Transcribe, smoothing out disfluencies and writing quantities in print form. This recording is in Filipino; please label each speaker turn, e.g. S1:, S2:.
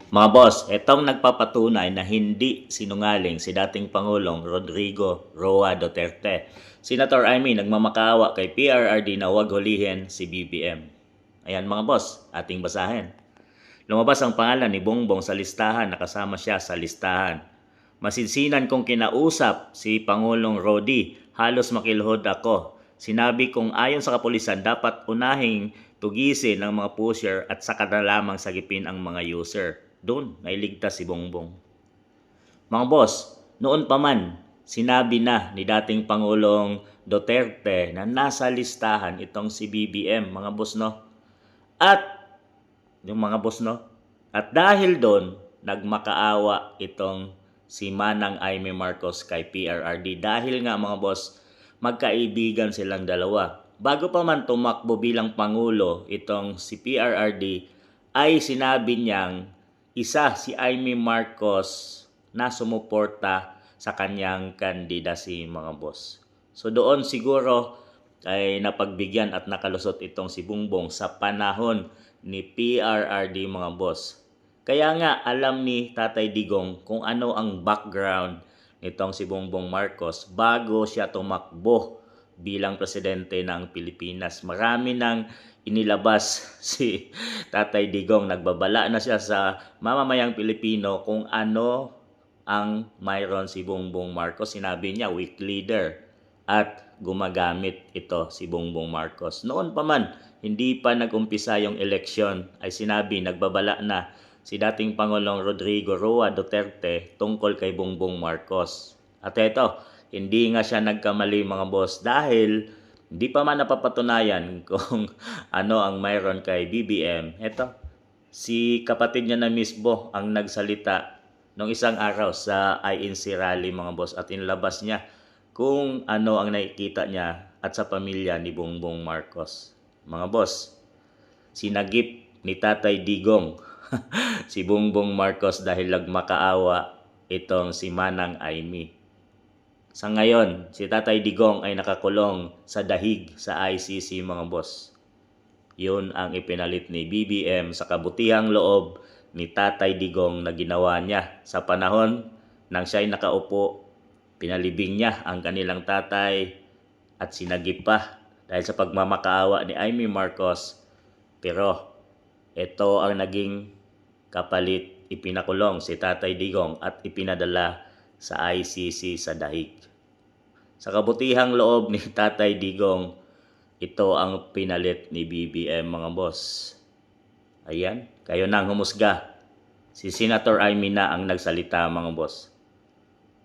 S1: Mga boss, itong nagpapatunay na hindi sinungaling si dating Pangulong Rodrigo Roa Duterte. Senator Amy nagmamakaawa kay PRRD na huwag hulihin si BBM. Ayan mga boss, ating basahin. Lumabas ang pangalan ni Bongbong sa listahan, nakasama siya sa listahan. Masinsinan kong kinausap si Pangulong Rodi, halos makiluhod ako. Sinabi kong ayon sa kapulisan dapat unahing tugisin ng mga pusher at saka na lamang sagipin ang mga user. Doon, nailigtas si Bongbong. Mga boss, noon pa man, sinabi na ni dating Pangulong Duterte na nasa listahan itong si BBM, mga boss no. At, yung mga boss no, at dahil doon, nagmakaawa itong si Manang Aimee Marcos kay PRRD dahil nga mga boss, magkaibigan silang dalawa. Bago pa man tumakbo bilang Pangulo itong si PRRD ay sinabi niyang isa si Aimee Marcos na sumuporta sa kanyang kandidasi mga boss. So doon siguro ay napagbigyan at nakalusot itong si Bongbong sa panahon ni PRRD mga boss. Kaya nga alam ni Tatay Digong kung ano ang background nitong si Bongbong Marcos bago siya tumakbo bilang presidente ng Pilipinas. Marami nang inilabas si Tatay Digong. Nagbabala na siya sa mamamayang Pilipino kung ano ang mayroon si Bongbong Marcos. Sinabi niya, weak leader. At gumagamit ito si Bongbong Marcos. Noon pa man, hindi pa nag-umpisa yung eleksyon, ay sinabi, nagbabala na si dating Pangulong Rodrigo Roa Duterte tungkol kay Bongbong Marcos. At ito, hindi nga siya nagkamali mga boss dahil hindi pa man napapatunayan kung ano ang mayroon kay BBM. Ito, si kapatid niya na mismo ang nagsalita nung isang araw sa INC rally mga boss at inilabas niya kung ano ang nakikita niya at sa pamilya ni Bongbong Marcos. Mga boss, sinagip ni Tatay Digong si Bongbong Marcos dahil nagmakaawa itong si Manang Aimee. Sa ngayon, si Tatay Digong ay nakakulong sa dahig sa ICC mga boss. Yun ang ipinalit ni BBM sa kabutihang loob ni Tatay Digong na ginawa niya sa panahon nang siya'y nakaupo. Pinalibing niya ang kanilang tatay at sinagip pa dahil sa pagmamakaawa ni Aimee Marcos. Pero ito ang naging kapalit, ipinakulong si Tatay Digong at ipinadala sa ICC sa dahig. Sa kabutihang loob ni Tatay Digong, ito ang pinalit ni BBM mga boss. Ayan, kayo na ang humusga. Si Senator Amy na ang nagsalita mga boss.